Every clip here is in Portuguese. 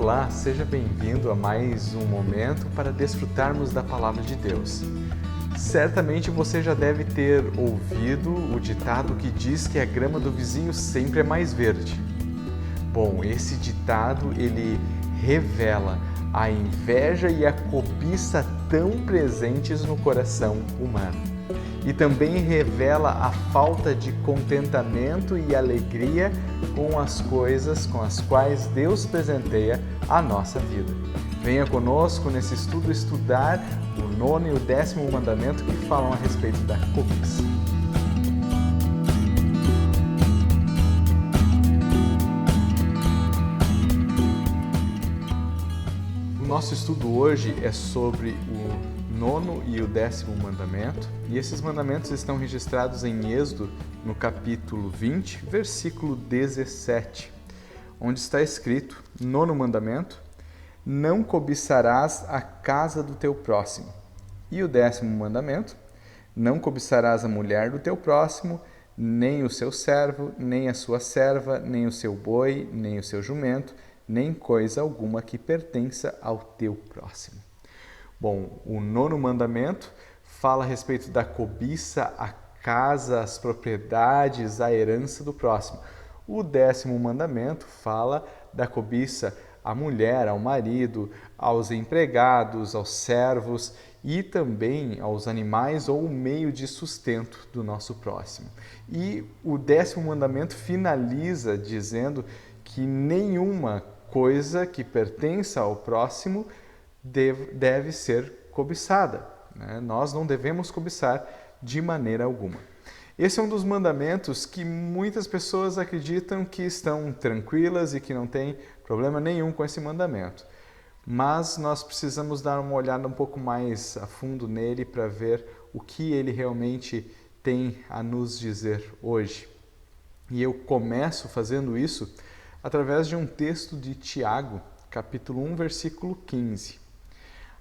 Olá, seja bem-vindo a mais um momento para desfrutarmos da Palavra de Deus. Certamente você já deve ter ouvido o ditado que diz que a grama do vizinho sempre é mais verde. Bom, esse ditado ele revela a inveja e a cobiça tão presentes no coração humano. E também revela a falta de contentamento e alegria com as coisas com as quais Deus presenteia a nossa vida. Venha conosco nesse estudo estudar o 9º e o 10º mandamento que falam a respeito da cobiça. O nosso estudo hoje é sobre o 9º e o 10º mandamento, e esses mandamentos estão registrados em Êxodo, no capítulo 20, versículo 17, onde está escrito, 9º mandamento, não cobiçarás a casa do teu próximo. E o 10º mandamento, não cobiçarás a mulher do teu próximo, nem o seu servo, nem a sua serva, nem o seu boi, nem o seu jumento, nem coisa alguma que pertença ao teu próximo. Bom, o 9º mandamento fala a respeito da cobiça à casa, às propriedades, à herança do próximo. O 10º mandamento fala da cobiça à mulher, ao marido, aos empregados, aos servos e também aos animais ou o meio de sustento do nosso próximo. E o 10º mandamento finaliza dizendo que nenhuma coisa que pertença ao próximo deve ser cobiçada. Nós não devemos cobiçar de maneira alguma. Esse é um dos mandamentos que muitas pessoas acreditam que estão tranquilas e que não tem problema nenhum com esse mandamento. Mas nós precisamos dar uma olhada um pouco mais a fundo nele para ver o que ele realmente tem a nos dizer hoje. E eu começo fazendo isso através de um texto de Tiago, capítulo 1, versículo 15.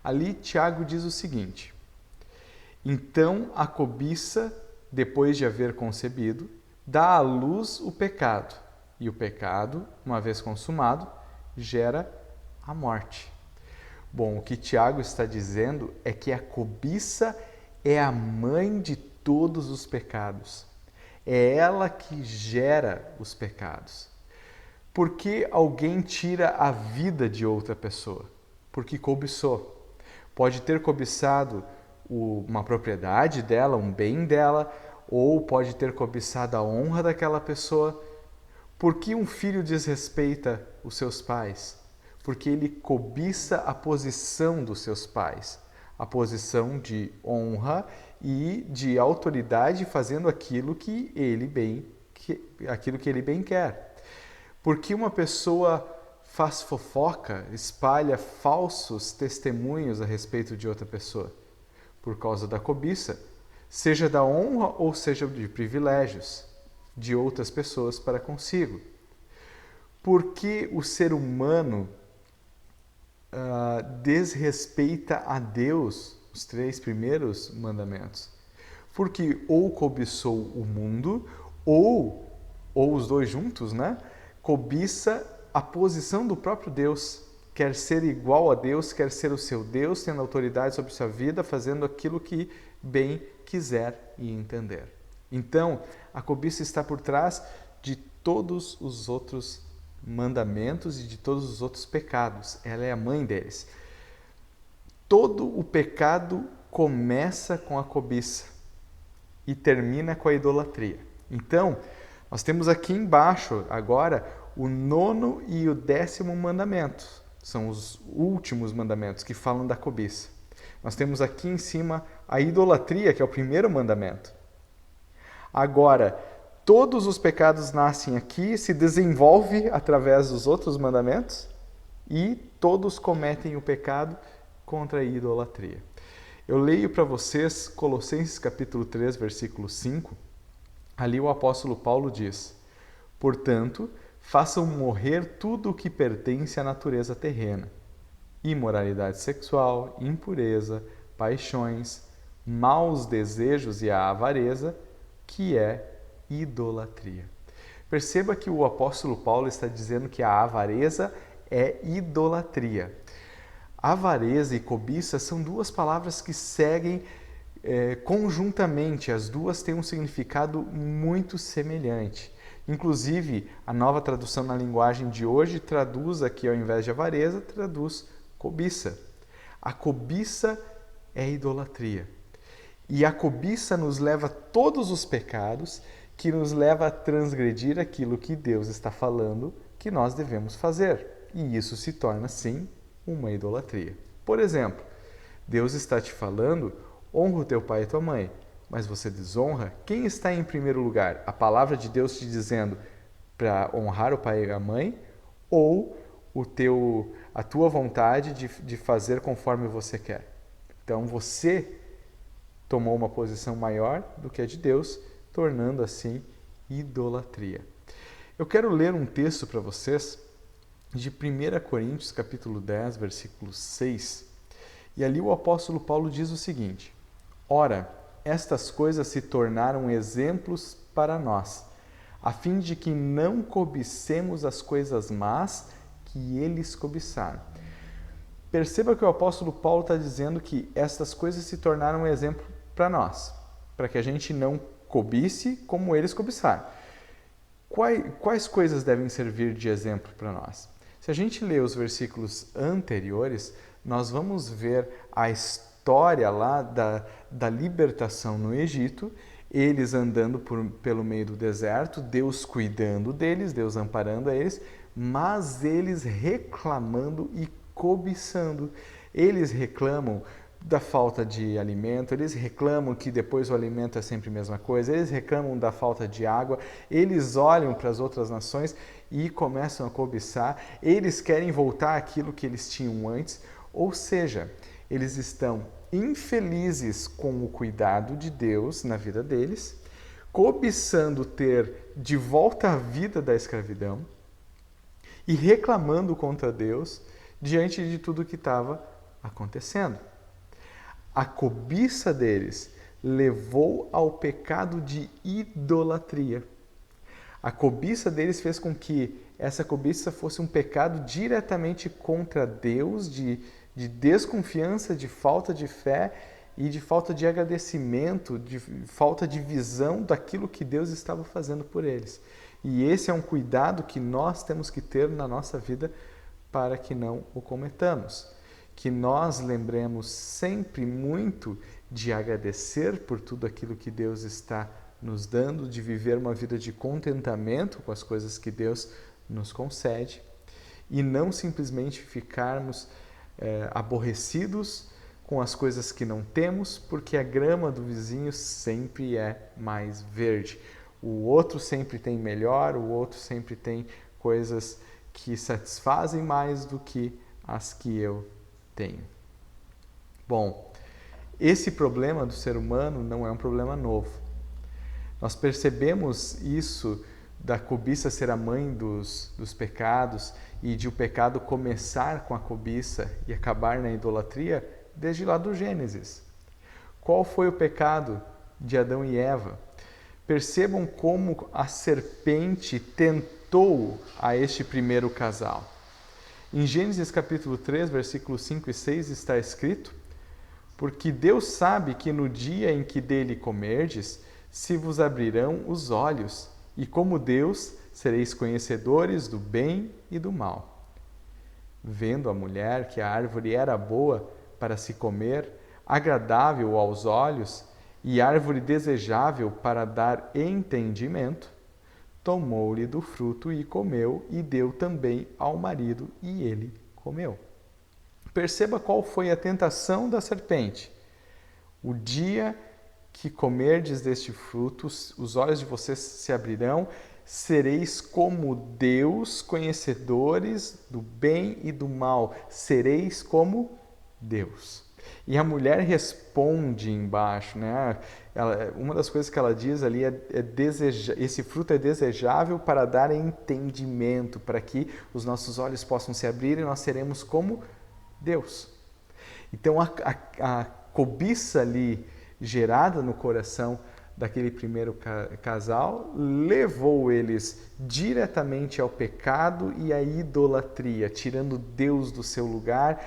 Ali, Tiago diz o seguinte: então a cobiça, depois de haver concebido, dá à luz o pecado, e o pecado, uma vez consumado, gera a morte. Bom, o que Tiago está dizendo é que a cobiça é a mãe de todos os pecados. É ela que gera os pecados. Por que alguém tira a vida de outra pessoa? Porque cobiçou. Pode ter cobiçado uma propriedade dela, um bem dela, ou pode ter cobiçado a honra daquela pessoa. Por que um filho desrespeita os seus pais? Porque ele cobiça a posição dos seus pais, a posição de honra e de autoridade, fazendo aquilo que ele bem quer. Porque uma pessoa faz fofoca, espalha falsos testemunhos a respeito de outra pessoa? Por causa da cobiça, seja da honra ou seja de privilégios de outras pessoas para consigo. Porque o ser humano desrespeita a Deus, os 3 primeiros mandamentos? Porque ou cobiçou o mundo, ou os dois juntos, cobiça a posição do próprio Deus, quer ser igual a Deus, quer ser o seu Deus, tendo autoridade sobre sua vida, fazendo aquilo que bem quiser e entender. Então, a cobiça está por trás de todos os outros mandamentos e de todos os outros pecados. Ela é a mãe deles. Todo o pecado começa com a cobiça e termina com a idolatria. Então, nós temos aqui embaixo agora o 9º e o 10º mandamento. São os últimos mandamentos que falam da cobiça. Nós temos aqui em cima a idolatria, que é o 1º mandamento. Agora, todos os pecados nascem aqui, se desenvolvem através dos outros mandamentos e todos cometem o pecado contra a idolatria. Eu leio para vocês Colossenses capítulo 3, versículo 5. Ali o apóstolo Paulo diz: portanto, façam morrer tudo o que pertence à natureza terrena: imoralidade sexual, impureza, paixões, maus desejos e a avareza, que é idolatria. Perceba que o apóstolo Paulo está dizendo que a avareza é idolatria. Avareza e cobiça são duas palavras que seguem conjuntamente, as duas têm um significado muito semelhante. Inclusive, a nova tradução na linguagem de hoje traduz aqui, ao invés de avareza, traduz cobiça. A cobiça é idolatria. E a cobiça nos leva a todos os pecados, que nos leva a transgredir aquilo que Deus está falando que nós devemos fazer. E isso se torna, sim, uma idolatria. Por exemplo, Deus está te falando, honra o teu pai e tua mãe, mas você desonra, quem está em primeiro lugar? A palavra de Deus te dizendo para honrar o pai e a mãe, ou a tua vontade de fazer conforme você quer? Então você tomou uma posição maior do que a de Deus, tornando assim idolatria. Eu quero ler um texto para vocês de 1 Coríntios capítulo 10, versículo 6. E ali o apóstolo Paulo diz o seguinte: Ora, estas coisas se tornaram exemplos para nós, a fim de que não cobicemos as coisas más que eles cobiçaram. Perceba que o apóstolo Paulo está dizendo que estas coisas se tornaram um exemplo para nós, para que a gente não cobice como eles cobiçaram. Quais coisas devem servir de exemplo para nós? Se a gente ler os versículos anteriores, nós vamos ver a história lá da libertação no Egito, eles andando pelo meio do deserto, Deus cuidando deles, Deus amparando a eles, mas eles reclamando e cobiçando. Eles reclamam da falta de alimento, eles reclamam que depois o alimento é sempre a mesma coisa, eles reclamam da falta de água, eles olham para as outras nações e começam a cobiçar, eles querem voltar àquilo que eles tinham antes, ou seja, eles estão infelizes com o cuidado de Deus na vida deles, cobiçando ter de volta a vida da escravidão e reclamando contra Deus diante de tudo que estava acontecendo. A cobiça deles levou ao pecado de idolatria. A cobiça deles fez com que essa cobiça fosse um pecado diretamente contra Deus, de desconfiança, de falta de fé e de falta de agradecimento, de falta de visão daquilo que Deus estava fazendo por eles. E esse é um cuidado que nós temos que ter na nossa vida para que não o cometamos. Que nós lembremos sempre muito de agradecer por tudo aquilo que Deus está nos dando, de viver uma vida de contentamento com as coisas que Deus nos concede e não simplesmente ficarmos aborrecidos com as coisas que não temos, porque a grama do vizinho sempre é mais verde. O outro sempre tem melhor, o outro sempre tem coisas que satisfazem mais do que as que eu tenho. Bom, esse problema do ser humano não é um problema novo. Nós percebemos isso da cobiça ser a mãe dos pecados e de o pecado começar com a cobiça e acabar na idolatria desde lá do Gênesis. Qual foi o pecado de Adão e Eva? Percebam como a serpente tentou a este primeiro casal. Em Gênesis capítulo 3, versículos 5 e 6 está escrito: Porque Deus sabe que no dia em que dele comerdes, se vos abrirão os olhos, e como Deus, sereis conhecedores do bem e do mal. Vendo a mulher que a árvore era boa para se comer, agradável aos olhos, e árvore desejável para dar entendimento, tomou-lhe do fruto e comeu, e deu também ao marido, e ele comeu. Perceba qual foi a tentação da serpente. O dia que comerdes deste fruto, os olhos de vocês se abrirão, sereis como Deus, conhecedores do bem e do mal. Sereis como Deus. E a mulher responde embaixo, né? Uma das coisas que ela diz ali esse fruto é desejável para dar entendimento, para que os nossos olhos possam se abrir e nós seremos como Deus. Então a cobiça ali gerada no coração daquele primeiro casal, levou eles diretamente ao pecado e à idolatria, tirando Deus do seu lugar,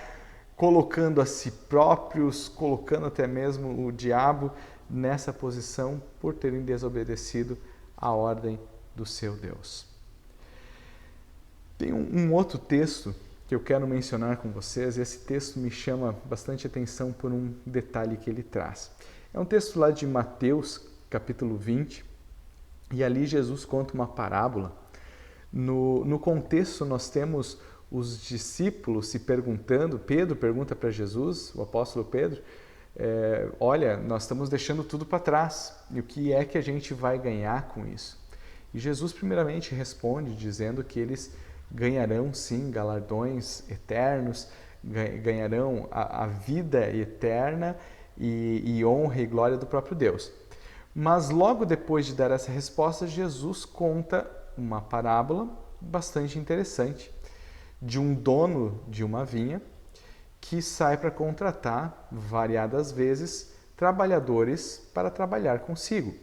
colocando a si próprios, colocando até mesmo o diabo nessa posição por terem desobedecido a ordem do seu Deus. Tem um outro texto que eu quero mencionar com vocês, e esse texto me chama bastante atenção por um detalhe que ele traz. É um texto lá de Mateus, capítulo 20, e ali Jesus conta uma parábola. No contexto, nós temos os discípulos se perguntando, Pedro pergunta para Jesus, o apóstolo Pedro, olha, nós estamos deixando tudo para trás, e o que é que a gente vai ganhar com isso? E Jesus primeiramente responde dizendo que eles ganharão sim galardões eternos, ganharão a vida eterna e honra e glória do próprio Deus. Mas logo depois de dar essa resposta, Jesus conta uma parábola bastante interessante de um dono de uma vinha que sai para contratar variadas vezes trabalhadores para trabalhar consigo.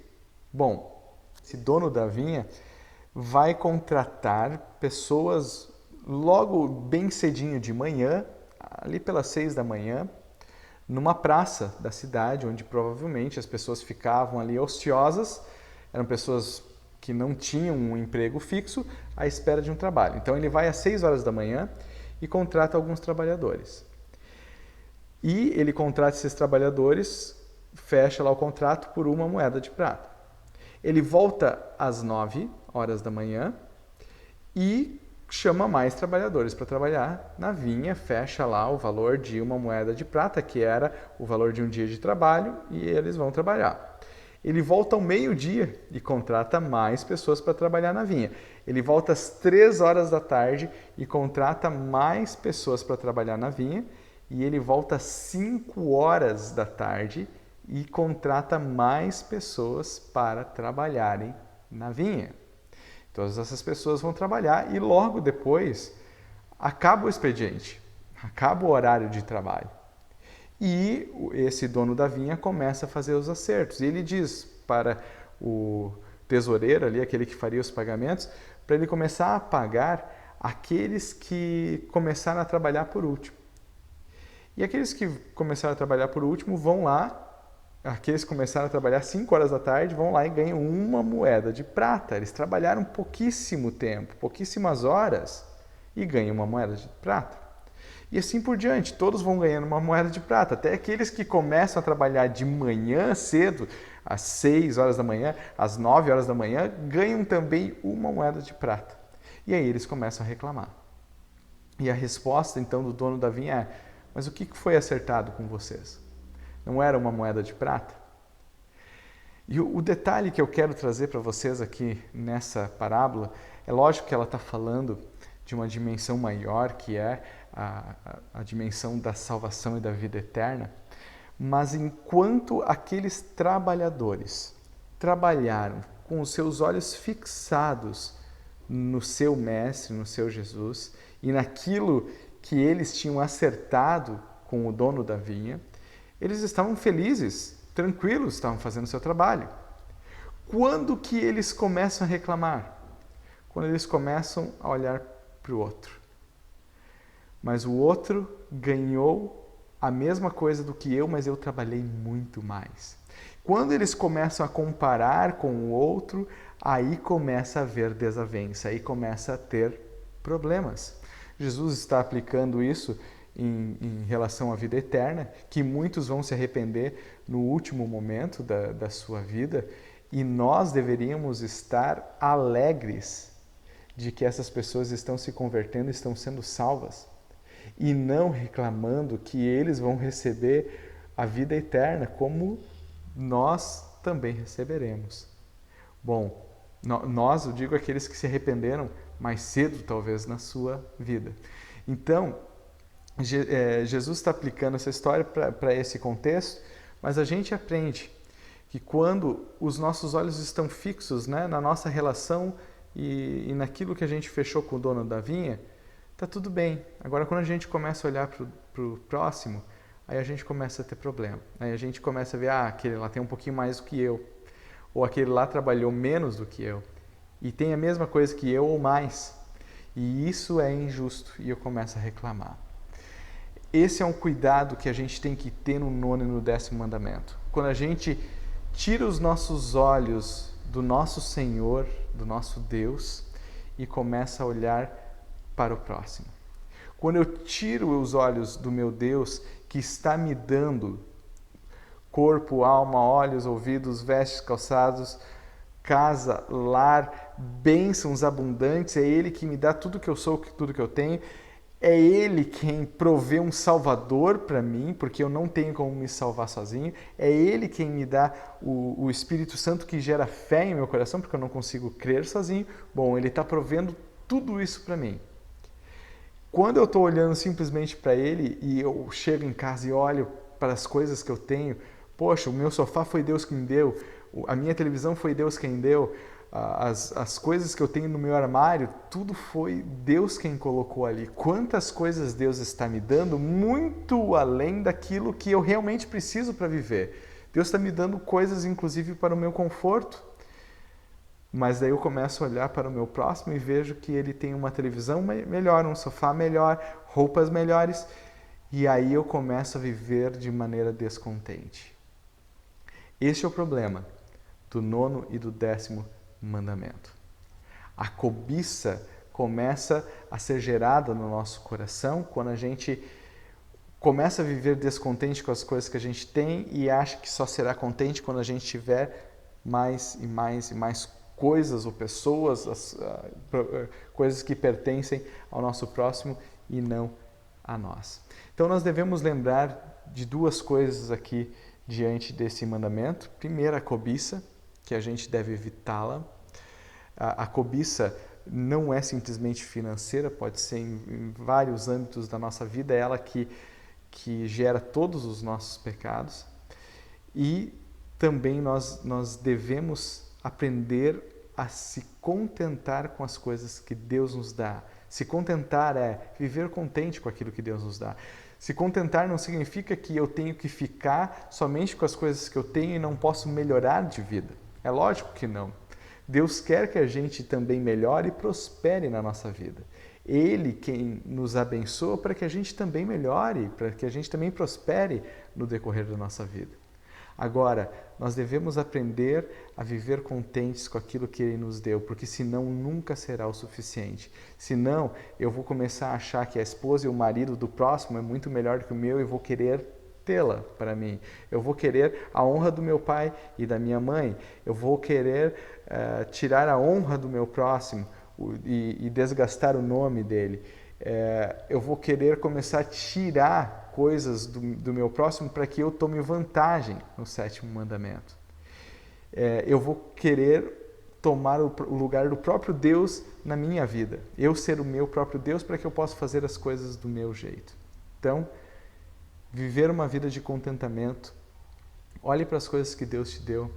Bom, esse dono da vinha vai contratar pessoas logo bem cedinho de manhã, ali pelas 6 da manhã, numa praça da cidade, onde provavelmente as pessoas ficavam ali ociosas, eram pessoas que não tinham um emprego fixo à espera de um trabalho. Então ele vai às 6 horas da manhã e contrata alguns trabalhadores. E ele contrata esses trabalhadores, fecha lá o contrato por 1 moeda de prata. Ele volta às 9 horas da manhã e chama mais trabalhadores para trabalhar na vinha, fecha lá o valor de 1 moeda de prata, que era o valor de um dia de trabalho, e eles vão trabalhar. Ele volta ao meio-dia e contrata mais pessoas para trabalhar na vinha. Ele volta às 3 horas da tarde e contrata mais pessoas para trabalhar na vinha, e ele volta às 5 horas da tarde e contrata mais pessoas para trabalharem na vinha. Todas essas pessoas vão trabalhar e logo depois acaba o expediente, acaba o horário de trabalho. E esse dono da vinha começa a fazer os acertos. E ele diz para o tesoureiro ali, aquele que faria os pagamentos, para ele começar a pagar aqueles que começaram a trabalhar por último. E aqueles que começaram a trabalhar por último vão lá, aqueles que começaram a trabalhar 5 horas da tarde, vão lá e ganham 1 moeda de prata. Eles trabalharam pouquíssimo tempo, pouquíssimas horas, e ganham 1 moeda de prata. E assim por diante, todos vão ganhando 1 moeda de prata. Até aqueles que começam a trabalhar de manhã cedo, às 6 horas da manhã, às 9 horas da manhã, ganham também 1 moeda de prata. E aí eles começam a reclamar. E a resposta então do dono da vinha é: mas o que foi acertado com vocês? Não era 1 moeda de prata? E o detalhe que eu quero trazer para vocês aqui nessa parábola, é lógico que ela está falando de uma dimensão maior, que é a dimensão da salvação e da vida eterna, mas enquanto aqueles trabalhadores trabalharam com os seus olhos fixados no seu Mestre, no seu Jesus, e naquilo que eles tinham acertado com o dono da vinha, eles estavam felizes, tranquilos, estavam fazendo o seu trabalho. Quando que eles começam a reclamar? Quando eles começam a olhar para o outro. Mas o outro ganhou a mesma coisa do que eu, mas eu trabalhei muito mais. Quando eles começam a comparar com o outro, aí começa a haver desavença, aí começa a ter problemas. Jesus está aplicando isso em relação à vida eterna, que muitos vão se arrepender no último momento da sua vida, e nós deveríamos estar alegres de que essas pessoas estão se convertendo, estão sendo salvas, e não reclamando que eles vão receber a vida eterna, como nós também receberemos. Bom, nós, eu digo aqueles que se arrependeram mais cedo, talvez, na sua vida. Então, Jesus está aplicando essa história para esse contexto, mas a gente aprende que quando os nossos olhos estão fixos, né, na nossa relação e naquilo que a gente fechou com o dono da vinha, está tudo bem. Agora, quando a gente começa a olhar para o próximo, aí a gente começa a ter problema. Aí a gente começa a ver, aquele lá tem um pouquinho mais do que eu. ou aquele lá trabalhou menos do que eu e tem a mesma coisa que eu ou mais. E isso é injusto e eu começo a reclamar. Esse é um cuidado que a gente tem que ter no 9º e no 10º mandamento. Quando a gente tira os nossos olhos do nosso Senhor, do nosso Deus, e começa a olhar para o próximo. Quando eu tiro os olhos do meu Deus, que está me dando corpo, alma, olhos, ouvidos, vestes, calçados, casa, lar, bênçãos abundantes, é Ele que me dá tudo que eu sou, tudo que eu tenho, é Ele quem provê um Salvador para mim, porque eu não tenho como me salvar sozinho, é Ele quem me dá o Espírito Santo que gera fé em meu coração, porque eu não consigo crer sozinho. Bom, Ele está provendo tudo isso para mim. Quando eu estou olhando simplesmente para Ele e eu chego em casa e olho para as coisas que eu tenho, poxa, o meu sofá foi Deus quem deu, a minha televisão foi Deus quem deu, as coisas que eu tenho no meu armário, tudo foi Deus quem colocou ali. Quantas coisas Deus está me dando, muito além daquilo que eu realmente preciso para viver. Deus está me dando coisas, inclusive, para o meu conforto. Mas daí eu começo a olhar para o meu próximo e vejo que ele tem uma televisão melhor, um sofá melhor, roupas melhores. E aí eu começo a viver de maneira descontente. Este é o problema do 9º e do 10º mandamento. A cobiça começa a ser gerada no nosso coração quando a gente começa a viver descontente com as coisas que a gente tem e acha que só será contente quando a gente tiver mais e mais e mais coisas ou pessoas, coisas que pertencem ao nosso próximo e não a nós. Então nós devemos lembrar de duas coisas aqui diante desse mandamento. Primeiro, a cobiça, que a gente deve evitá-la. A cobiça não é simplesmente financeira, pode ser em vários âmbitos da nossa vida, é ela que gera todos os nossos pecados. E também nós devemos aprender a se contentar com as coisas que Deus nos dá. Se contentar é viver contente com aquilo que Deus nos dá. Se contentar não significa que eu tenho que ficar somente com as coisas que eu tenho e não posso melhorar de vida. É lógico que não. Deus quer que a gente também melhore e prospere na nossa vida. Ele quem nos abençoa para que a gente também melhore, para que a gente também prospere no decorrer da nossa vida. Agora, nós devemos aprender a viver contentes com aquilo que Ele nos deu, porque senão nunca será o suficiente. Senão, eu vou começar a achar que a esposa e o marido do próximo é muito melhor que o meu e vou querer tê-la para mim. Eu vou querer a honra do meu pai e da minha mãe. Eu vou querer tirar a honra do meu próximo e desgastar o nome dele. Eu vou querer começar a tirar coisas do meu próximo para que eu tome vantagem no 7º mandamento. Eu vou querer tomar o lugar do próprio Deus na minha vida. Eu ser o meu próprio Deus para que eu possa fazer as coisas do meu jeito. Então, viver uma vida de contentamento, olhe para as coisas que Deus te deu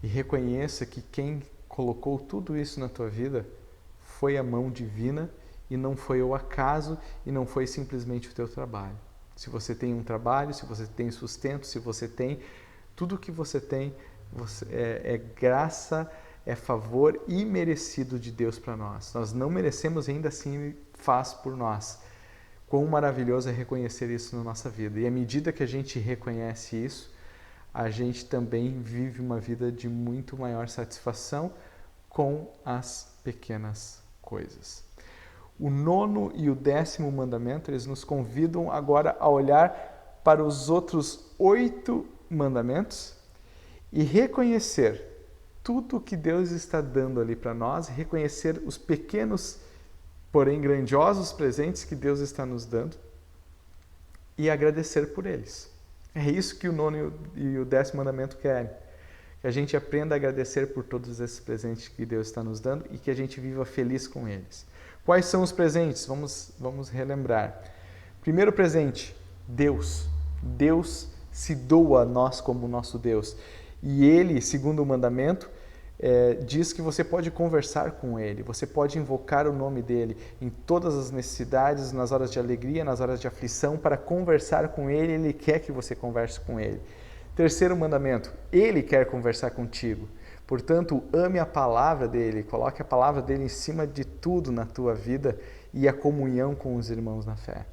e reconheça que quem colocou tudo isso na tua vida foi a mão divina e não foi o acaso e não foi simplesmente o teu trabalho. Se você tem um trabalho, se você tem sustento, se você tem tudo o que você tem, é graça, é favor imerecido de Deus para nós. Nós não merecemos, ainda assim Ele faz por nós. Quão maravilhoso é reconhecer isso na nossa vida. E à medida que a gente reconhece isso, a gente também vive uma vida de muito maior satisfação com as pequenas coisas. O 9º e o 10º mandamento, eles nos convidam agora a olhar para os outros 8 mandamentos e reconhecer tudo que Deus está dando ali para nós, reconhecer os pequenos, porém grandiosos presentes que Deus está nos dando e agradecer por eles. É isso que o 9º e o 10º mandamento querem. Que a gente aprenda a agradecer por todos esses presentes que Deus está nos dando e que a gente viva feliz com eles. Quais são os presentes? Vamos relembrar. Primeiro presente, Deus. Deus se doa a nós como nosso Deus. E Ele, segundo o mandamento, diz que você pode conversar com Ele, você pode invocar o nome dEle em todas as necessidades, nas horas de alegria, nas horas de aflição, para conversar com Ele. Ele quer que você converse com Ele. Terceiro mandamento, Ele quer conversar contigo. Portanto, ame a palavra dele, coloque a palavra dele em cima de tudo na tua vida e a comunhão com os irmãos na fé.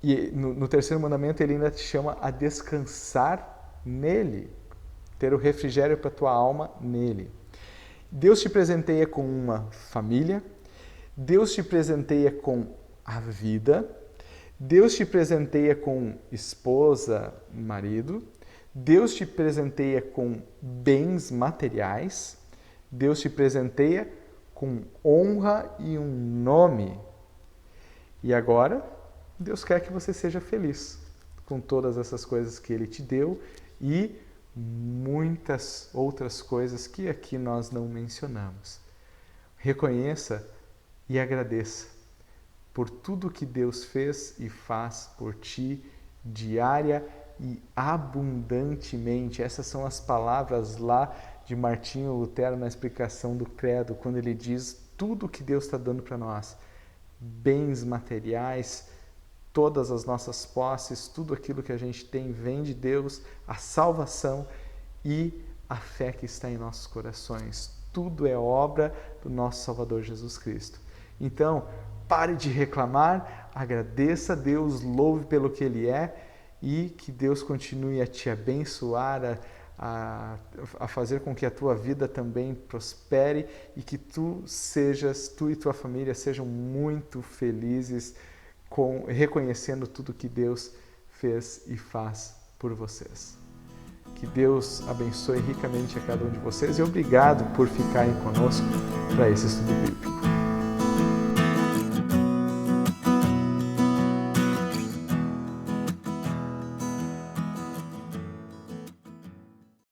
E no terceiro mandamento ele ainda te chama a descansar nele, ter o refrigério para a tua alma nele. Deus te presenteia com uma família, Deus te presenteia com a vida, Deus te presenteia com esposa, marido, Deus te presenteia com bens materiais, Deus te presenteia com honra e um nome. E agora, Deus quer que você seja feliz com todas essas coisas que Ele te deu e muitas outras coisas que aqui nós não mencionamos. Reconheça e agradeça por tudo que Deus fez e faz por ti diária e abundantemente. Essas são as palavras lá de Martinho Lutero na explicação do credo, quando ele diz tudo que Deus está dando para nós. Bens materiais, todas as nossas posses, tudo aquilo que a gente tem vem de Deus, a salvação e a fé que está em nossos corações. Tudo é obra do nosso Salvador Jesus Cristo. Então, pare de reclamar, agradeça a Deus, louve pelo que Ele é e que Deus continue a te abençoar, a fazer com que a tua vida também prospere e que tu e tua família sejam muito felizes reconhecendo tudo que Deus fez e faz por vocês. Que Deus abençoe ricamente a cada um de vocês e obrigado por ficarem conosco para esse estudo bíblico.